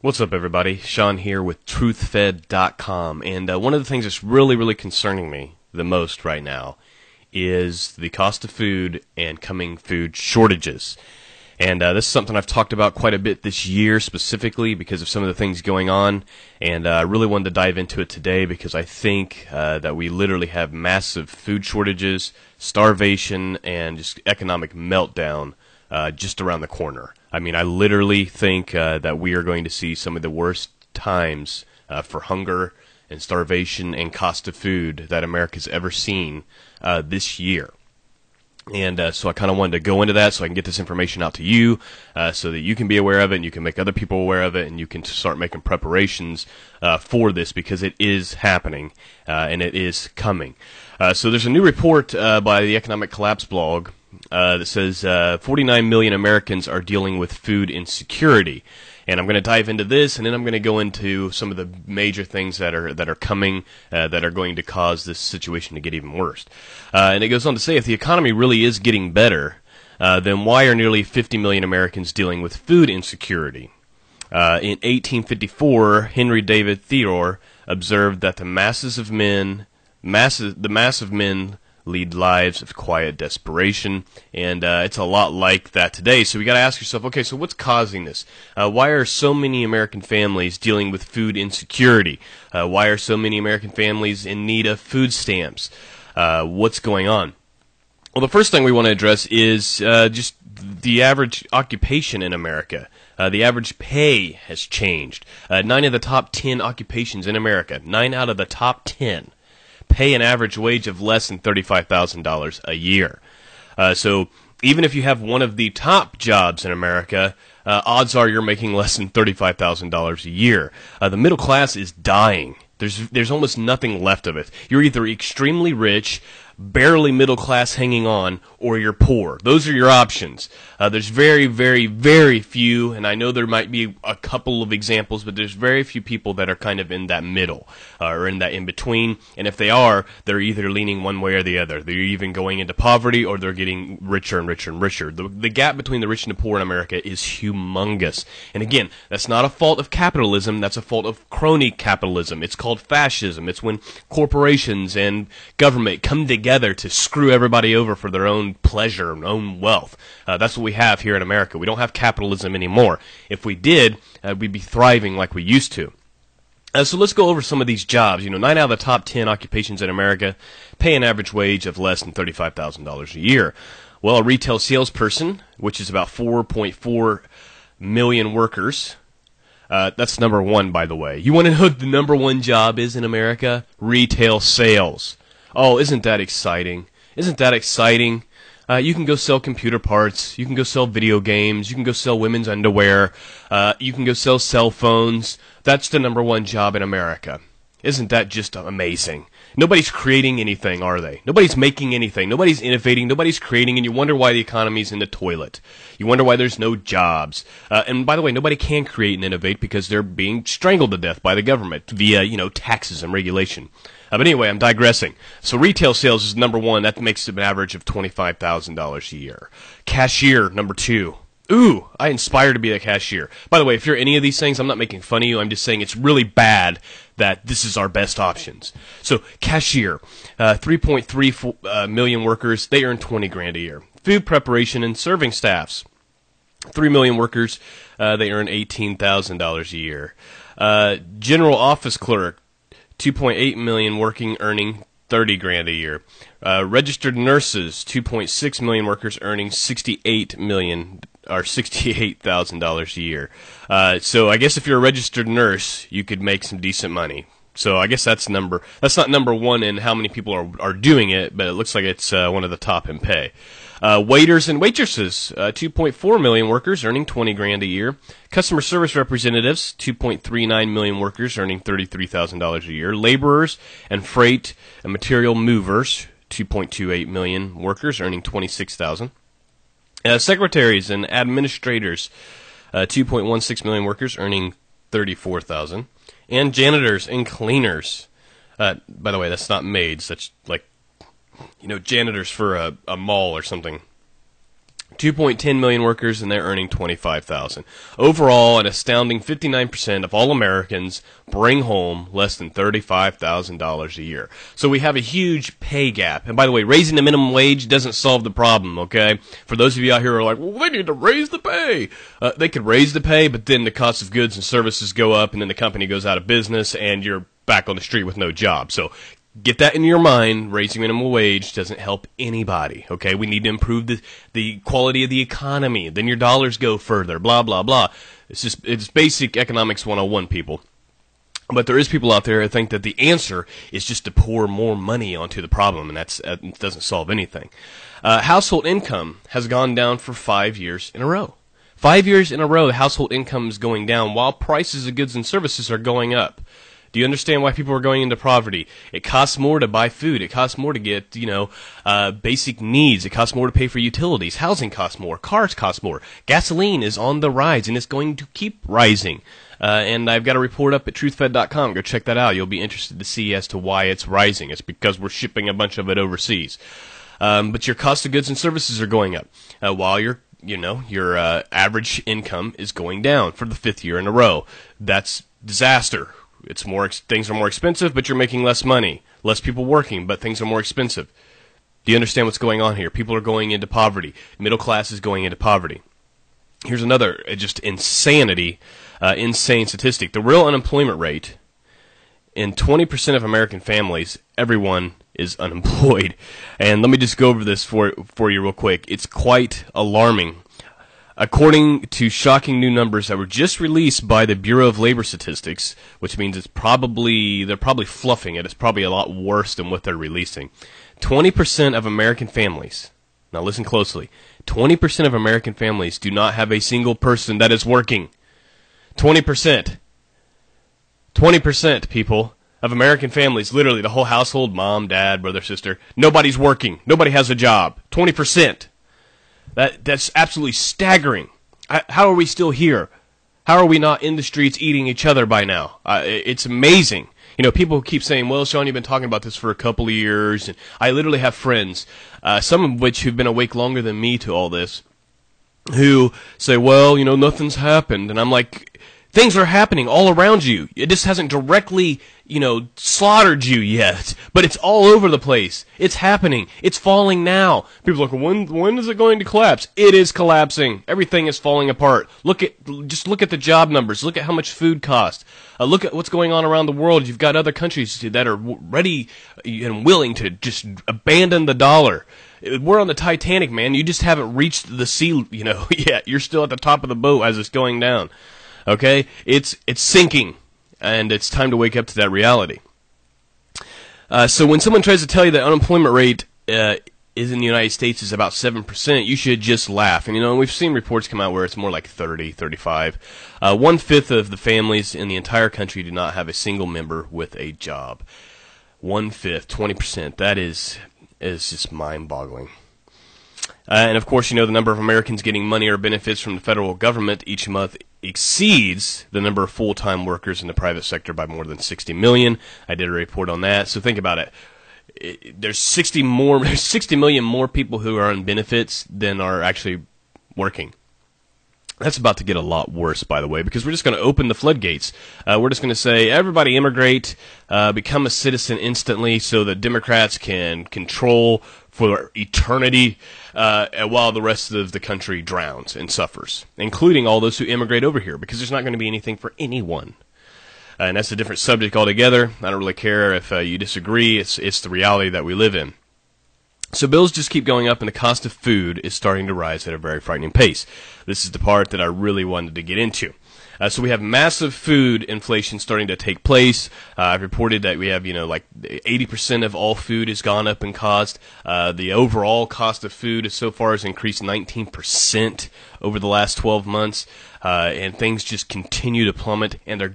What's up, everybody? Sean here with TruthFed.com, and one of the things that's really concerning me the most right now is the cost of food and coming food shortages. And this is something I've talked about quite a bit this year, specifically because of some of the things going on, and I really wanted to dive into it today because I think that we literally have massive food shortages, starvation, and just economic meltdown just around the corner. I mean, I literally think that we are going to see some of the worst times for hunger and starvation and cost of food that America's ever seen this year. And so I kind of wanted to go into that so I can get this information out to you so that you can be aware of it and you can make other people aware of it and you can start making preparations for this because it is happening and it is coming. So there's a new report by the Economic Collapse blog that says 49 million Americans are dealing with food insecurity. And I'm going to dive into this, and then I'm going to go into some of the major things that are coming that are going to cause this situation to get even worse. And it goes on to say, if the economy really is getting better, then why are nearly 50 million Americans dealing with food insecurity? In 1854, Henry David Thoreau observed that the mass of men lead lives of quiet desperation, and it's a lot like that today. So we got to ask yourself, okay, so what's causing this? Why are so many American families dealing with food insecurity? Why are so many American families in need of food stamps? What's going on? Well, the first thing we want to address is just the average occupation in America. The average pay has changed. 9 of the top 10 occupations in America, 9 out of the top 10, pay an average wage of less than $35,000 a year. So even if you have one of the top jobs in America, odds are you're making less than $35,000 a year. The middle class is dying. There's almost nothing left of it. You're either extremely rich, barely middle class hanging on, or you're poor. Those are your options. There's very few, and I know there might be a couple of examples, but there's very few people that are kind of in that middle, or in that in-between, and if they are, they're either leaning one way or the other. They're even going into poverty, or they're getting richer and richer and richer. The gap between the rich and the poor in America is humongous. And again, that's not a fault of capitalism, that's a fault of crony capitalism. It's called fascism. It's when corporations and government come together to screw everybody over for their own pleasure and own wealth. That's what we have here in America. We don't have capitalism anymore. If we did, we'd be thriving like we used to. So let's go over some of these jobs. 9 out of the top 10 occupations in America pay an average wage of less than $35,000 a year. Well, a retail salesperson, which is about 4.4 million workers, that's number one, by the way. You want to know what the number one job is in America? Retail sales. Oh, isn't that exciting? Isn't that exciting? You can go sell computer parts. You can go sell video games. You can go sell women's underwear. You can go sell cell phones. That's the number one job in America. Isn't that just amazing? Nobody's creating anything, are they? Nobody's making anything. Nobody's innovating. Nobody's creating, and you wonder why the economy's in the toilet. You wonder why there's no jobs. And by the way, nobody can create and innovate because they're being strangled to death by the government via, taxes and regulation. But anyway, I'm digressing. So retail sales is number one. That makes an average of $25,000 a year. Cashier, number two. Ooh, I aspire to be a cashier. By the way, if you're any of these things, I'm not making fun of you. I'm just saying it's really bad that this is our best options. So cashier, 3.3 million workers, they earn 20 grand a year. Food preparation and serving staffs, 3 million workers, they earn $18,000 a year. General office clerk, 2.8 million working, earning 30 grand a year. Registered nurses, 2.6 million workers, earning $68,000 a year. So I guess if you're a registered nurse, you could make some decent money. So I guess that's not number one in how many people are doing it, but it looks like it's one of the top in pay. Waiters and waitresses, 2.4 million workers earning 20 grand a year. Customer service representatives, 2.39 million workers earning $33,000 a year. Laborers and freight and material movers, 2.28 million workers earning $26,000. Secretaries and administrators, 2.16 million workers earning $34,000. And janitors and cleaners. By the way, that's not maids. That's like, janitors for a mall or something. 2.10 million workers, and they're earning $25,000. Overall, an astounding 59% of all Americans bring home less than $35,000 a year. So we have a huge pay gap. And by the way, raising the minimum wage doesn't solve the problem, okay? For those of you out here who are like, well, they need to raise the pay. They could raise the pay, but then the cost of goods and services go up, and then the company goes out of business, and you're back on the street with no job. So get that in your mind. Raising minimum wage doesn't help anybody, okay? We need to improve the quality of the economy. Then your dollars go further, blah, blah, blah. It's basic economics 101, people. But there is people out there who think that the answer is just to pour more money onto the problem, and that doesn't solve anything. Household income has gone down for 5 years in a row. 5 years in a row, the household income is going down while prices of goods and services are going up. Do you understand why people are going into poverty? It costs more to buy food. It costs more to get, basic needs. It costs more to pay for utilities. Housing costs more. Cars cost more. Gasoline is on the rise, and it's going to keep rising. And I've got a report up at truthfed.com. Go check that out. You'll be interested to see as to why it's rising. It's because we're shipping a bunch of it overseas. But your cost of goods and services are going up, while your average income is going down for the 5th year in a row. That's disaster. Things are more expensive, but you're making less money. Less people working, but things are more expensive. Do you understand what's going on here? People are going into poverty. Middle class is going into poverty. Here's another just insane statistic. The real unemployment rate in 20% of American families, everyone is unemployed. And let me just go over this for you real quick. It's quite alarming. According to shocking new numbers that were just released by the Bureau of Labor Statistics, which means they're probably fluffing it. It's probably a lot worse than what they're releasing. 20% of American families, now listen closely, 20% of American families do not have a single person that is working. 20%. 20%, people, of American families, literally the whole household, mom, dad, brother, sister, nobody's working. Nobody has a job. 20%. That's absolutely staggering. How are we still here? How are we not in the streets eating each other by now? It's amazing. People keep saying, well, Sean, you've been talking about this for a couple of years. And I literally have friends, some of which who've been awake longer than me to all this, who say, well, nothing's happened. And I'm like, things are happening all around you. It just hasn't directly, slaughtered you yet. But it's all over the place. It's happening. It's falling now. People are like, when is it going to collapse? It is collapsing. Everything is falling apart. Just look at the job numbers. Look at how much food costs. Look at what's going on around the world. You've got other countries that are ready and willing to just abandon the dollar. We're on the Titanic, man. You just haven't reached the sea, yet. You're still at the top of the boat as it's going down. Okay? It's sinking, and it's time to wake up to that reality. So when someone tries to tell you that unemployment rate is in the United States is about 7%, you should just laugh. And we've seen reports come out where it's more like 30, 35. 1/5 of the families in the entire country do not have a single member with a job. 1/5, 20%. That is just mind-boggling. And of course, the number of Americans getting money or benefits from the federal government each month exceeds the number of full-time workers in the private sector by more than 60 million. I did a report on that. So think about it. There's 60 million more people who are on benefits than are actually working. That's about to get a lot worse, by the way, because we're just going to open the floodgates. We're just going to say, everybody immigrate, become a citizen instantly so that Democrats can control for eternity while the rest of the country drowns and suffers, including all those who immigrate over here, because there's not going to be anything for anyone. And that's a different subject altogether. I don't really care if you disagree. It's the reality that we live in. So bills just keep going up, and the cost of food is starting to rise at a very frightening pace. This is the part that I really wanted to get into. So we have massive food inflation starting to take place. I've reported that we have, like 80% of all food has gone up in cost. The overall cost of food so far has increased 19% over the last 12 months. And things just continue to plummet, and they're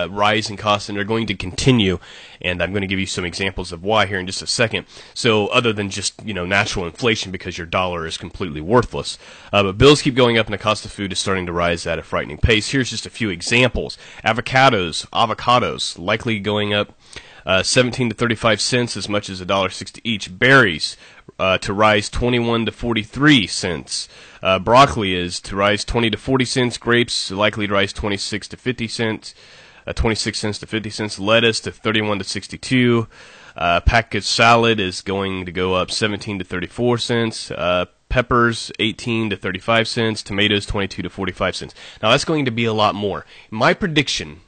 rise in cost, and they're going to continue. And I'm going to give you some examples of why here in just a second. So other than just natural inflation, because your dollar is completely worthless, but bills keep going up, and the cost of food is starting to rise at a frightening pace. Here's just a few examples: avocados likely going up 17 to 35 cents, as much as $1.60 each. Berries to rise 21 to 43 cents. Broccoli is to rise 20 to 40 cents. Grapes likely to rise 26 to 50 cents. 26 cents to 50 cents. Lettuce to 31 to 62. Packaged salad is going to go up 17 to 34 cents. Peppers 18 to 35 cents. Tomatoes 22 to 45 cents. Now that's going to be a lot more. My prediction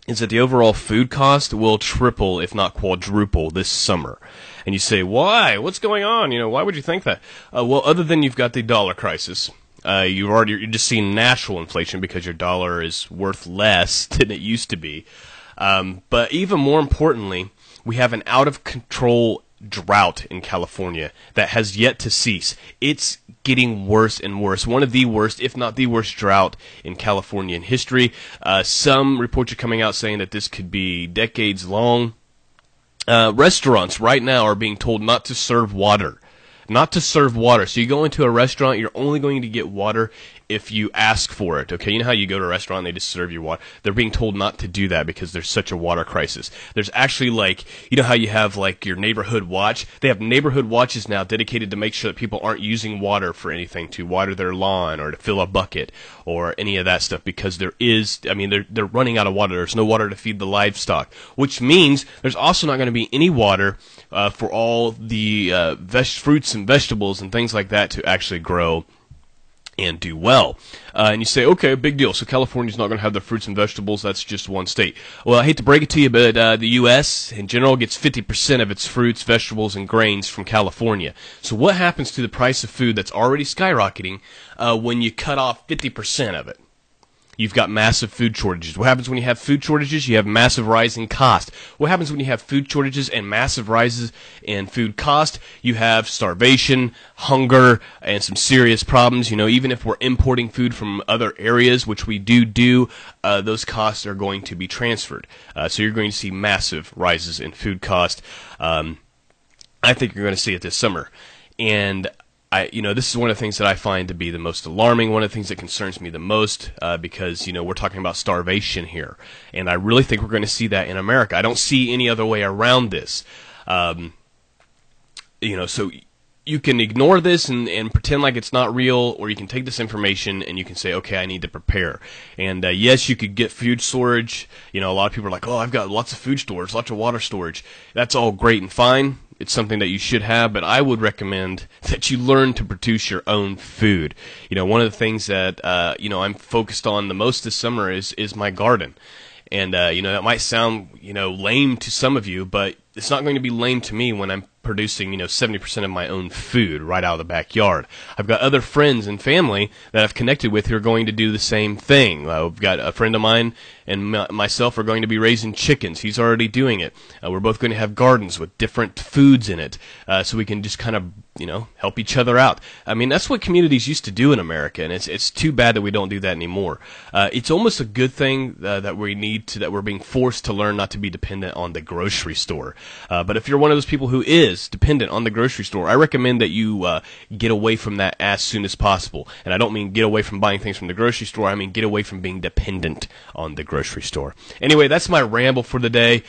is that the overall food cost will triple, if not quadruple, this summer. And you say, why? What's going on? Why would you think that? Well, other than you've got the dollar crisis, you're just seeing natural inflation because your dollar is worth less than it used to be. But even more importantly, we have an out-of-control drought in California that has yet to cease. It's getting worse and worse. One of the worst, if not the worst, drought in California in history. Some reports are coming out saying that this could be decades long. Restaurants right now are being told not to serve water. Not to serve water. So you go into a restaurant, you're only going to get water if you ask for it. Okay, you know how you go to a restaurant and they just serve you water? They're being told not to do that because there's such a water crisis. There's actually you know how you have your neighborhood watch? They have neighborhood watches now dedicated to make sure that people aren't using water for anything, to water their lawn or to fill a bucket or any of that stuff, because they're running out of water. There's no water to feed the livestock, which means there's also not going to be any water for all the fruits and vegetables and things like that to actually grow and do well. And you say, okay, big deal. So California's not going to have the fruits and vegetables. That's just one state. Well, I hate to break it to you, but the U.S. in general gets 50% of its fruits, vegetables, and grains from California. So what happens to the price of food that's already skyrocketing when you cut off 50% of it? You've got massive food shortages. What happens when you have food shortages? You have massive rise in cost. What happens when you have food shortages and massive rises in food cost? You have starvation, hunger, and some serious problems. Even if we're importing food from other areas, which we do, those costs are going to be transferred. So you're going to see massive rises in food cost. I think you're going to see it this summer. And this is one of the things that I find to be the most alarming, one of the things that concerns me the most, because, we're talking about starvation here. And I really think we're going to see that in America. I don't see any other way around this. So you can ignore this and pretend like it's not real, or you can take this information and you can say, okay, I need to prepare. And yes, you could get food storage. A lot of people are like, oh, I've got lots of food storage, lots of water storage. That's all great and fine. It's something that you should have, but I would recommend that you learn to produce your own food. One of the things that I'm focused on the most this summer is my garden. And that might sound lame to some of you, but it's not going to be lame to me when I'm producing 70% of my own food right out of the backyard. I've got other friends and family that I've connected with who are going to do the same thing. I've got a friend of mine and myself are going to be raising chickens. He's already doing it. We're both going to have gardens with different foods in it, so we can just kind of help each other out. I mean, that's what communities used to do in America, and it's too bad that we don't do that anymore. It's almost a good thing that we're being forced to learn not to be dependent on the grocery store. But if you're one of those people who is dependent on the grocery store, I recommend that you get away from that as soon as possible. And I don't mean get away from buying things from the grocery store. I mean get away from being dependent on the grocery store. Anyway, that's my ramble for the day.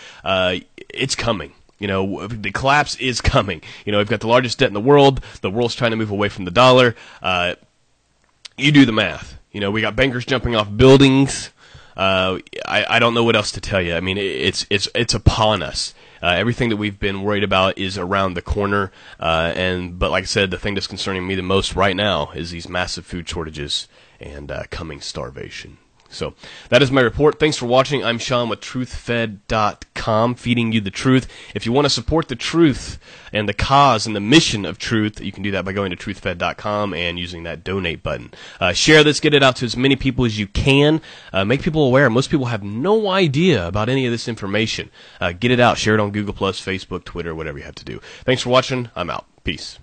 It's coming. The collapse is coming. We've got the largest debt in the world. The world's trying to move away from the dollar. You do the math. We got bankers jumping off buildings. I don't know what else to tell you. I mean, it's upon us. Everything that we've been worried about is around the corner. But like I said, the thing that's concerning me the most right now is these massive food shortages and coming starvation. So that is my report. Thanks for watching. I'm Sean with TruthFed.com, feeding you the truth. If you want to support the truth and the cause and the mission of truth, you can do that by going to TruthFed.com and using that donate button. Share this, get it out to as many people as you can. Make people aware. Most people have no idea about any of this information. Get it out. Share it on Google+, Facebook, Twitter, whatever you have to do. Thanks for watching. I'm out. Peace.